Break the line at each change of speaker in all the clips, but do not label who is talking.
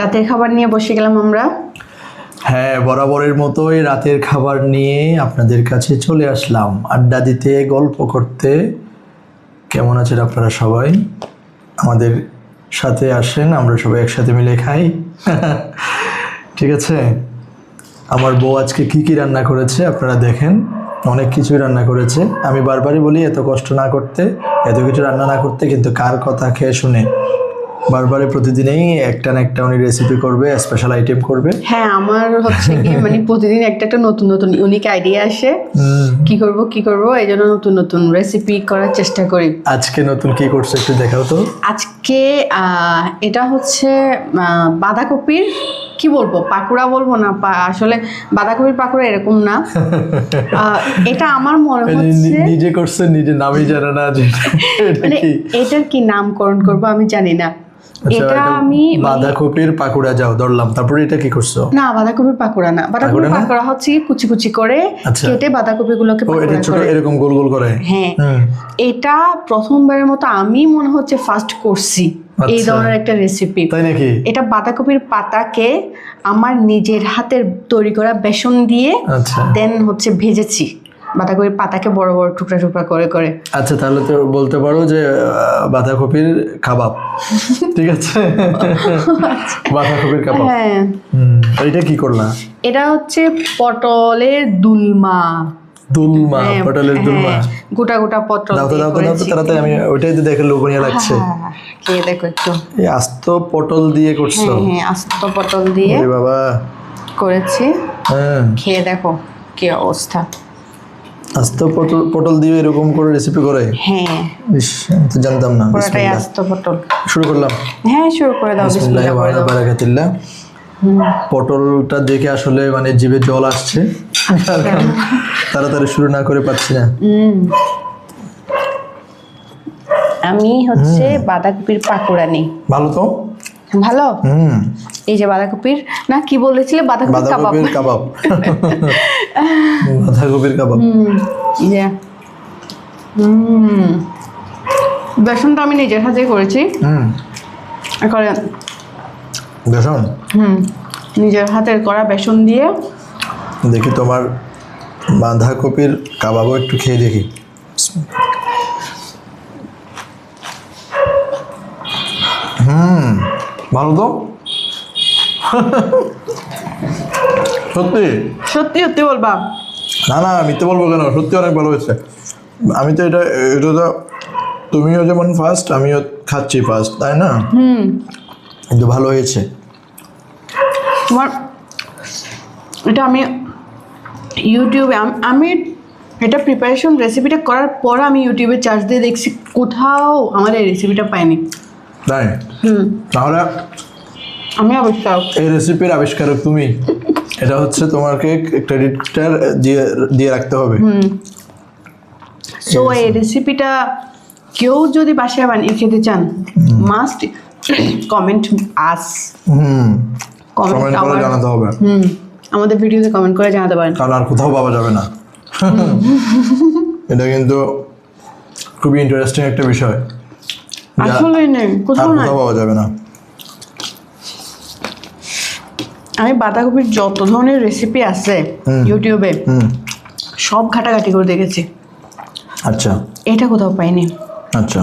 রাতের খাবার নিয়ে বসে গেলাম আমরা।
হ্যাঁ, বরাবরের মতোই রাতের খাবার নিয়ে আপনাদের কাছে চলে আসলাম, আড্ডা দিতে, গল্প করতে। কেমন আছেন আপনারা সবাই? আমাদের সাথে আসেন, আমরা সবাই একসাথে মিলে খাই। ঠিক আছে। আমার বউ আজকে কি কি রান্না করেছে আপনারা দেখেন। অনেক কিছুই রান্না করেছে। আমি বারবারই বলি এত কষ্ট না করতে, এত কিছু রান্না না করতে, কিন্তু কার কথা খেয়ে শুনে বারবারে প্রতিদিনই একটা না একটা উনি রেসিপি করবে, স্পেশাল আইটেম করবে।
হ্যাঁ, আমার হচ্ছে কি মানে প্রতিদিন একটা একটা নতুন নতুন ইউনিক আইডিয়া আসে, কি করব এই জন্য নতুন নতুন রেসিপি করার চেষ্টা করি।
আজকে নতুন কি করছে একটু দেখাও তো।
আজকে এটা হচ্ছে বাঁধাকপির কি বলবো, পাকোড়া বলবো না, আসলে বাঁধাকপির পাকোড়া এরকম না। এটা আমার মনে হচ্ছে
নিজে করছে, নিজে নামই জানে না যে
মানে এটার কি নামকরণ করব আমি জানি না। এটা আমি
বাঁধাকপির পাকোড়া যাও ধরলাম, তারপরে এটা কি করছো?
না, বাঁধাকপির পাকোড়া না, বাঁধাকপির পাকোড়া হচ্ছে কুচি কুচি করে কেটে বাঁধাকপি গুলোকে
এরকম গোল গোল করে।
হ্যাঁ, এটা প্রথমবারের মতো আমি মনে হচ্ছে ফার্স্ট করছি এই ধরনের একটা রেসিপি।
তাই নাকি?
এটা বাঁধাকপির পাতাকে আমার নিজের হাতের তৈরি করা বেসন দিয়ে দেন হচ্ছে ভেজেছি, বাঁধাকপির পাতাকে বড় বড় টুকরা টুকরা করে করে।
আচ্ছা, তাহলে তো বলতে পারো যে বাঁধাকপির কাবাব। ঠিক আছে, বাঁধাকপির কাবাব।
হ্যাঁ,
এটা কি করলা?
এটা হচ্ছে পটলের দুলমা।
পটলের দুলমা,
গোটা গোটা পটল
দাও তো তাড়াতাড়ি, আমি ওইটাই তো দেখে লোভনীয় লাগছে।
খেয়ে দেখো একটু।
এই আস্ত পটল দিয়ে করছো?
হ্যাঁ, আস্ত পটল দিয়ে
বাবা
করেছি।
হ্যাঁ,
খেয়ে দেখো কি অবস্থা।
আস্ত পটল দিয়ে এরকম করে রেসিপি করে?
হ্যাঁ,
আমি তো জানতাম না।
পুরোটাই আস্ত পটল।
শুরু করলাম।
হ্যাঁ, শুরু করে দাও। বিসমিল্লাহ করে দাও।
বারাকাতুল্লাহ। পটলটা দেখে আসলে মানে জিভে জল আসছে, তাড়াতাড়ি শুরু না করে পাচ্ছি না।
আমি হচ্ছে বাঁধাকপির পাকোড়া নেই।
ভালো তো, ভালো।
এই যে বাঁধাকপির না, কি বলেছিলে? বাঁধাকপির
কাবাব। বাঁধাকপির কাবাব।
বেসনটা আমি নিজের হাতে করেছি।
বেসন?
নিজের হাতের করা বেসন দিয়ে।
দেখি তোমার বাঁধাকপির কাবাবও একটু খেয়ে দেখি। ভালো তো। সত্যি
সত্যি সত্যি বলবা?
না না, মিথ্যে বলবো কেন, সত্যি অনেক ভালো হয়েছে। আমি তো এটা তো তুমিও যেমন ফার্স্ট, আমিও খাচ্ছি ফার্স্ট, তাই না? কিন্তু ভালো হয়েছে
তোমার এটা। আমি ইউটিউবে আমি এটা প্রিপারেশন রেসিপিটা করার পর আমি ইউটিউবে চার্জ দিয়ে দেখছি, কোথাও আমার এই রেসিপিটা পাইনি।
তাই? তাহলে
আমি আবিষ্কারক,
এই রেসিপির আবিষ্কারক তুমি। এটা হচ্ছে তোমাকে ক্রেডিটটা দিয়ে রাখতে হবে।
সো এই রেসিপিটা কেউ যদি বাসায় বানিয়ে খেতে চান, মাস্ট কমেন্ট আস।
কমেন্ট করে জানাতে হবে।
আমাদের ভিডিওতে কমেন্ট করে জানাতে পারেন,
কারণ আর কোথাও পাওয়া যাবে না। এটা কিন্তু খুবই ইন্টারেস্টিং একটা বিষয়,
আসলে নেই কোথাও
পাওয়া যাবে না।
আমি বাঁধাকপির যত ধরনের রেসিপি আছে ইউটিউবে সব ঘাটাঘাটি করে দেখেছি।
আচ্ছা,
এটা কোথাও পাইনি।
আচ্ছা,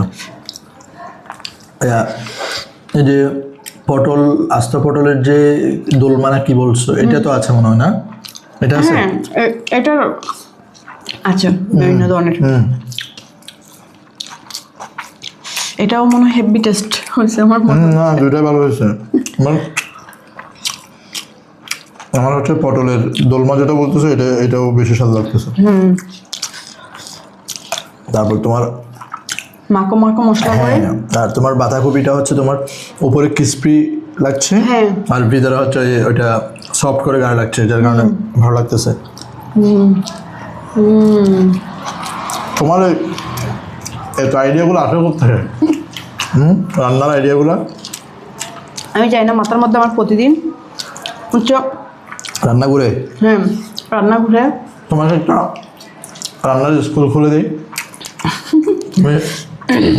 এই যে পটল, আস্ত পটলের যে দোলমানা কি বলছো, এটা তো আছে মনে হয় না? এটা আছে?
হ্যাঁ, এটা আচ্ছা, বিভিন্ন ধরনের। এটাও মনে হয় হেভি টেস্ট হয়েছে আমার মনে হয়।
না, দুইটাই ভালো হয়েছে। আমার হচ্ছে পটলের দোলমা যেটা বলতেছে, এটাও বেশি স্বাদ লাগতেছে। তারপর তোমার
মাখো মাখো মশলা করে,
আর তোমার বাঁধাকপিটা হচ্ছে তোমার উপরে ক্রিস্পি লাগছে, আর ভিতরে হচ্ছে ওইটা সফট করে গায়ে লাগছে, যার কারণে ভালো লাগতেছে। তোমার এত আইডিয়াগুলো আসে কোথায়? রান্নার আইডিয়াগুলো
আমি জানি না, মাথার মধ্যে আমার প্রতিদিন
রান্না করে।
হ্যাঁ, রান্না করে
তোমাকে একটা রান্নার স্কুল খুলে দিই,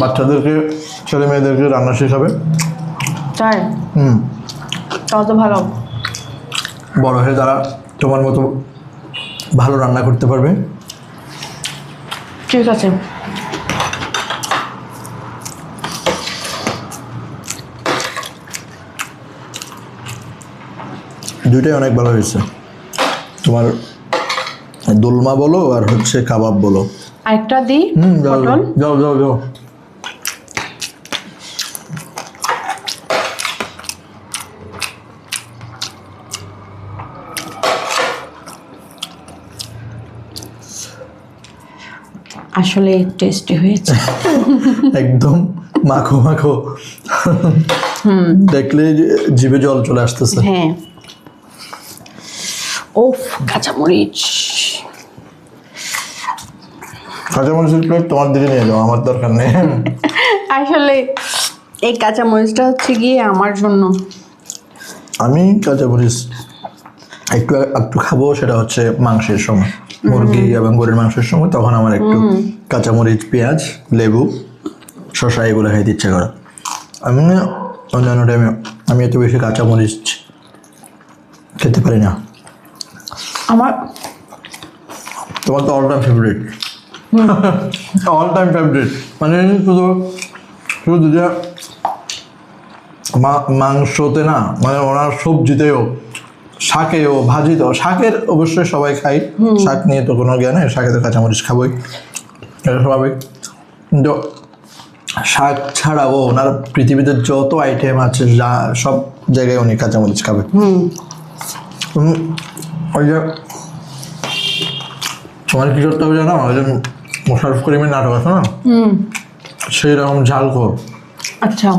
বাচ্চাদেরকে, ছেলে মেয়েদেরকে রান্না শেখাবে।
তাই? কত ভালো।
বড় হয়ে তারা তোমার মতো ভালো রান্না করতে পারবে।
ঠিক আছে।
দুইটাই অনেক ভালো হয়েছে, তোমার দোলমা বলো আর হচ্ছে কাবাব বলো।
আরেকটা দিই
যাও
পটল।
যাও যাও যাও।
আসলে টেস্টি হয়েছে।
একদম মাখো মাখো, দেখলে জিভে জল চলে আসতেছে।
হ্যাঁ। ওফ, কাঁচামরিচ।
কাঁচামরিচের প্লেট তোমার দিকে নিয়ে যাও, আমার দরকার নেই।
আসলে এই কাঁচামরিচটা হচ্ছে গিয়ে আমার জন্য।
আমি কাঁচামরিচ একটু একটু খাবো, সেটা হচ্ছে মাংসের সময়, মুরগি এবং গরুর মাংসের সময়, তখন আমার একটু কাঁচামরিচ, পেঁয়াজ, লেবু, শসা এগুলো খাইতে ইচ্ছে করে। আমি না অন্যান্য টাইমে আমি এত বেশি কাঁচামরিচ খেতে পারি না।
আমার
তোমার তো all time favourite, all time favourite. মানে শুধু শুধু যে মাংসতে না, মানে ওনার সবজিতেও, শাকেও, ভাজিতেও। শাকের অবশ্যই সবাই খাই, শাক নিয়ে তো কোনো জ্ঞান নেই, শাকে তো কাঁচামরিচ খাবোই, এটা স্বাভাবিক। কিন্তু শাক ছাড়াও ওনার পৃথিবীতে যত আইটেম আছে, যা সব জায়গায় উনি কাঁচামরিচ খাবে। ওই যে তোমার কি করতে হবে জানো, ওই যে মোশাররফ করিমের নাটক আছে না, সেই রকম ঝাল কর।
আচ্ছা।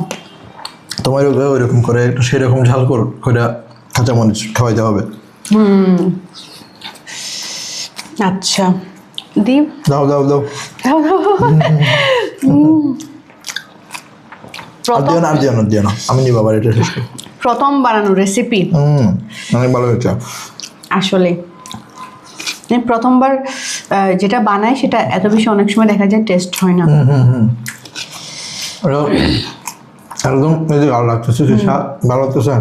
তোমার ওইরকম করে একটু সেই রকম ঝাল করে কাঁচামরিচ খাওয়াইতে হবে।
আচ্ছা দিই।
দাও দাও দাও। আর দিও না, আর দিও না, দিও না, আমি নিব আবার এটা শেষ করি।
প্রথম বানানো রেসিপি।
অনেক ভালো হয়েছে।
আসলে প্রথমবার যেটা বানাই সেটা এত বেশি অনেক সময় দেখা যায় টেস্ট হয় না।
একদম এই যে ভালো লাগতেছে, ভালো লাগতেছে।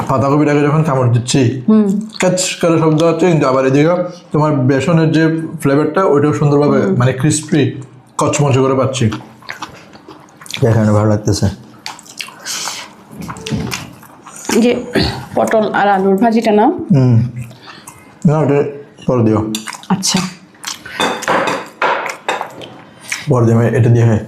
পাতাকপিটাকে যখন কামড় দিচ্ছি, ক্যাচ করে শব্দ হচ্ছে, কিন্তু আবার এদিকে তোমার বেসনের যে ফ্লেভারটা ওইটাও সুন্দরভাবে মানে ক্রিস্পি কচমচে করে পাচ্ছি, এখানে ভালো লাগতেছে।
যে পটল আর আলুর ভাজিটা না,
না ওটা পরে দিও।
আচ্ছা
পরে দিও, এটা দিয়ে খাই।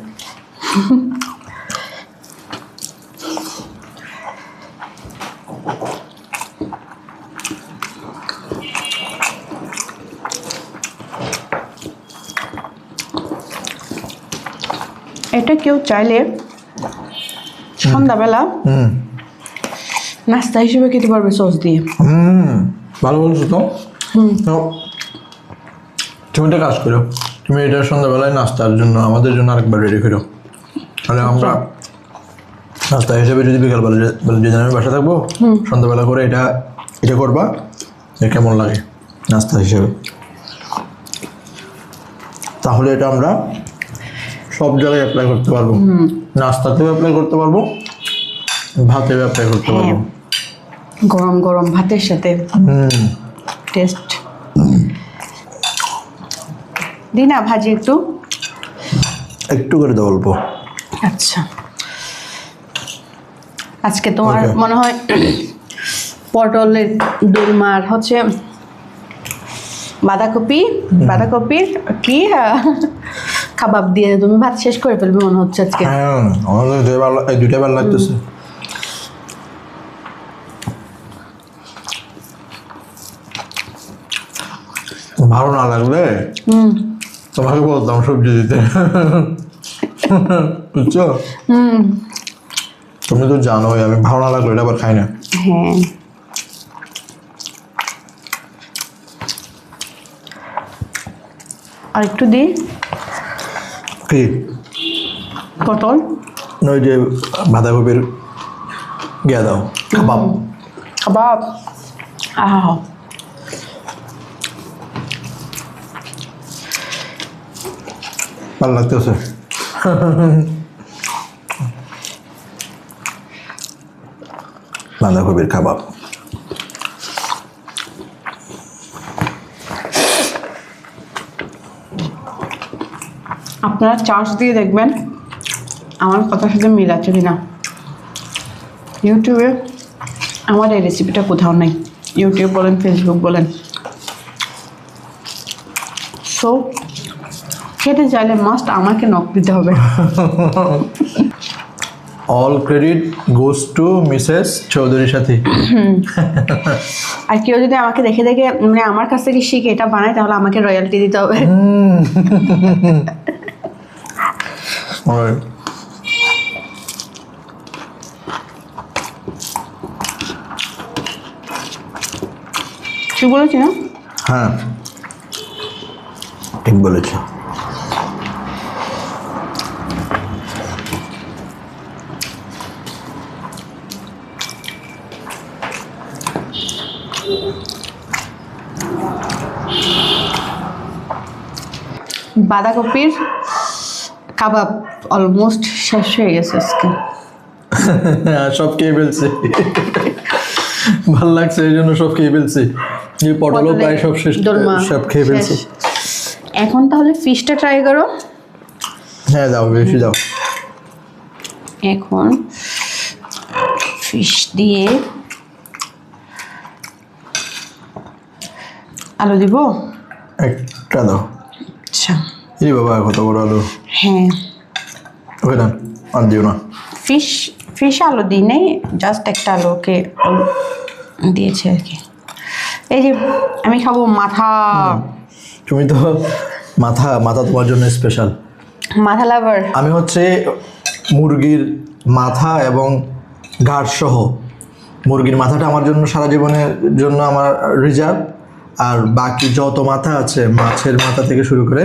এটা কেউ চাইলে সন্ধ্যাবেলা নাস্তা হিসেবে খেতে পারবে সস দিয়ে।
ভালো বলছো তো। তুমি একটা কাজ করো, তুমি এটা সন্ধ্যাবেলায় নাস্তার জন্য আমাদের জন্য আরেকবার রেডি করো, তাহলে আমরা নাস্তা হিসেবে যদি বিকালবেলা যেদিন আমি বাসা থাকবো, সন্ধ্যাবেলা করে এটা এটা করবা, কেমন লাগে নাস্তা হিসেবে। তাহলে এটা আমরা সব জায়গায় অ্যাপ্লাই করতে পারবো, নাস্তাতেও অ্যাপ্লাই করতে পারবো, ভাতেও অ্যাপ্লাই করতে পারবো।
গরম গরম ভাতের সাথে টেস্ট। দি না ভাজি একটু
একটু করে দাও অল্প।
আচ্ছা, আজকে তোমার
Okay.
মনে হয় পটলের দোলমার হচ্ছে বাঁধাকপির কি কাবাব দিয়ে তুমি ভাত শেষ করে ফেলবে মনে হচ্ছে আজকে।
হ্যাঁ, আমাদের দুইটা ভালো লাগতেছে। ভালো না লাগলে তোমাকে বলতাম সবজি দিতে, বুঝছো? তুমি তো জানোই আমি ভালো না লাগলে এটা আবার খাই না।
হ্যাঁ, আর একটু দিই
কি
পটল,
ওই যে বাঁধাকপির গিয়া দাও, কাবাব।
কাবাব। আহ
ভালো লাগতেছে। বাঁধাকপির কাবাব।
আপনারা চার্জ দিয়ে দেখবেন আমার কথার সাথে মিল আছে কিনা। ইউটিউবে আমার এই রেসিপিটা কোথাও নেই, ইউটিউব বলেন ফেসবুক বলেন। সো খেতে চাইলে মাস্ট আমাকে নক দিতে হবে।
All credit goes to Mrs চৌধুরীর সাথে।
আর কেউ যদি আমাকে দেখে দেখে মানে আমার কাছ থেকে শিখে এটা বানায় তাহলে আমাকে রয়্যালটি দিতে হবে।
Alright.
ঠিক বলেছি না?
হ্যাঁ ঠিক বলেছ।
বাঁধাকপির কাবাব অলমোস্ট শেষ হয়ে গেছে আজকে।
সব খেয়ে ফেলছি, ভাল লাগছে এই জন্য সব খেয়ে ফেলছি। এই পটলও প্রায় সব শেষ,
দোলমা
সব খেয়ে ফেলছি।
শেষ। এখন তাহলে ফিশটা ট্রাই করো।
হ্যাঁ দাও, বেশি দাও।
এখন ফিশ দিয়ে আলু দিব।
একটা দাও।
আচ্ছা
এই বাবা কত বড় আলু।
হ্যাঁ
ওকে না আর দিও না।
ফিশ আলু দিই নেই, জাস্ট একটা আলুকে দিয়েছে আর কি। এই যে আমি খাবো মাথা।
তুমি তো মাথা তোমার জন্য স্পেশাল।
মাথা লাভার।
আমি হচ্ছে মুরগির মাথা এবং ঘাড় সহ, মুরগির মাথাটা আমার জন্য সারা জীবনের জন্য আমার রিজার্ভ। আর বাকি যত মাথা আছে, মাছের মাথা থেকে শুরু করে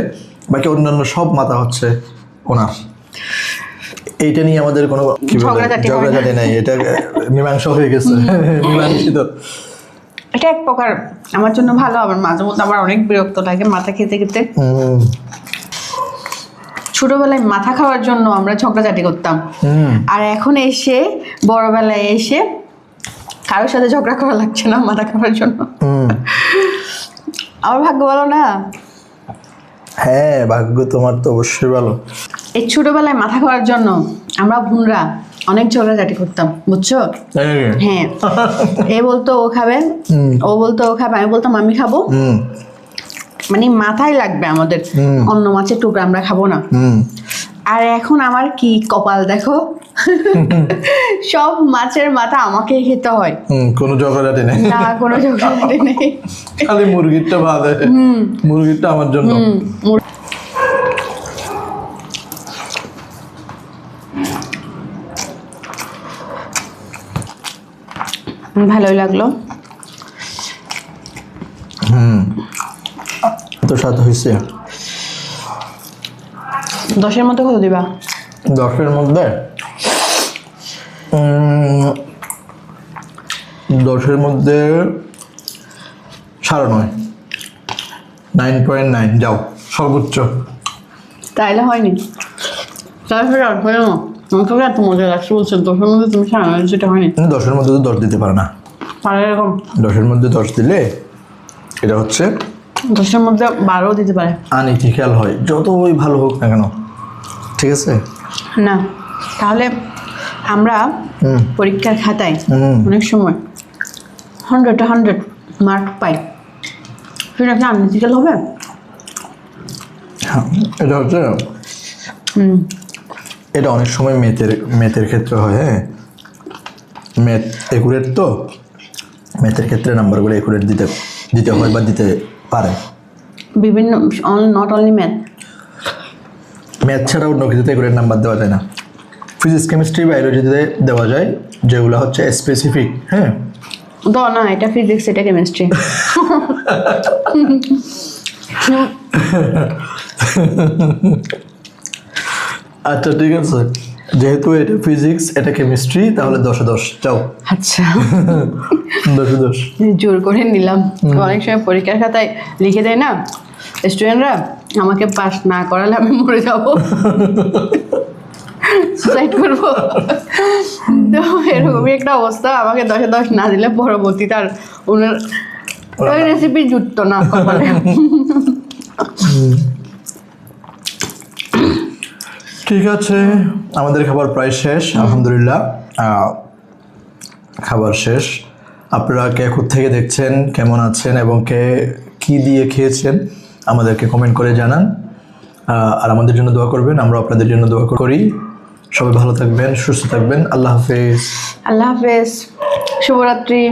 বাকি অন্যান্য সব মাথা হচ্ছে ওনার। এইটা নিয়ে আমাদের কোনো কি বলে ঝগড়াঝাটি নাই, এটা মীমাংসা হয়ে গেছে, মীমাংসিত।
এটা এক প্রকার আমার জন্য ভালো, আবার মাঝে মধ্যে আমার অনেক বিরক্ত লাগে মাথা খেতে খেতে। ছোটবেলায় মাথা খাওয়ার জন্য আমরা ঝগড়াঝাটি করতাম, আর এখন এসে বড়বেলায় এসে কারোর সাথে ঝগড়া করা লাগছে না মাথা খাওয়ার জন্য। আমার ভাগ্য ভালো না?
হ্যাঁ ভাগ্য তোমার তো অবশ্যই ভালো।
এই ছোটবেলায় মাথা খাওয়ার জন্য আমরা বোনরা অনেক ঝগড়াঝাটি করতাম, বুঝছো? হ্যাঁ, এ বলতো ও খাবে, ও বলতো ও খাবে, আমি বলতাম আমি খাবো। মানে মাথায় লাগবে আমাদের, অন্য মাছের টুকরা আমরা খাবো না। আর এখন আমার কি কপাল দেখো, সব মাছের মাথা আমাকেই খেতে হয়।
কোনো ঝগড়াঝাটি নেই,
না কোনো ঝগড়াঝাটি নেই,
খালি মুরগিরটা ভালো, মুরগিরটা আমার জন্য।
ভালোই লাগলো।
তো স্বাদ হয়েছে।
10-এর মধ্যে কত দিবা?
10-এর মধ্যে 10-এর মধ্যে 9.5, 9.9 যাও সর্বোচ্চ।
তাইলে হয়নি, তারপরে আর হয় না। আমাকে এত মজা লাগছে বলছেন 10-এর মধ্যে তুমি 9.5, যেটা হয়নি।
10-এর মধ্যে তো 10 দিতে পারে না।
আর এরকম
10-এর মধ্যে 10 দিলে এটা হচ্ছে
10-এর মধ্যে 12 দিতে পারে।
আনইথিক্যাল হয়, যতই ভালো হোক না কেন, ঠিক আছে
না তাহলে আমরা পরীক্ষার খাতায় অনেক সময় 100 মার্ক পাই, সেটা কি আনইথিক্যাল হবে?
এটা হচ্ছে এটা অনেক সময় ম্যাথের ক্ষেত্রে হয়। হ্যাঁ ম্যাথ একুরেট, তো ম্যাথের ক্ষেত্রে নাম্বারগুলো একুরেট দিতে হয় বা দিতে পারে।
বিভিন্ন নট অনলি
ম্যাথ ছাড়া অন্য কিছুতে একুরেট নাম্বার দেওয়া যায় না। ফিজিক্স কেমিস্ট্রি বায়োলজিতে দেওয়া যায়, যেগুলো হচ্ছে স্পেসিফিক। হ্যাঁ
না এটা ফিজিক্স, এটা কেমিস্ট্রি।
আচ্ছা ঠিক আছে, যেহেতু এটা ফিজিক্স এটা কেমিস্ট্রি, তাহলে 10-এ 10 যাও।
আচ্ছা
10-এ 10
জোর করে নিলাম। অনেক সময় পরীক্ষার খাতায় লিখে দেয় না স্টুডেন্টরা, আমাকে পাস না করালে আমি মরে যাবো, সুসাইড করবো। তো এরকমই একটা অবস্থা, আমাকে 10-এ 10 না দিলে পরবর্তীতে আর ওনার ওই রেসিপি জুটতো না কপালে।
ঠিক আছে, আমাদের খাবার প্রায় শেষ আলহামদুলিল্লাহ। খাবার শেষ। আপনারা কে থেকে দেখছেন, কেমন আছেন এবং কে কি দিয়ে খেয়েছেন আমাদেরকে কমেন্ট করে জানান। আর আমাদের জন্য দোয়া করবেন, আমরা আপনাদের জন্য দোয়া করি। সবাই ভালো থাকবেন, সুস্থ থাকবেন। আল্লাহ হাফেজ।
আল্লাহ হাফেজ, শুভরাত্রি।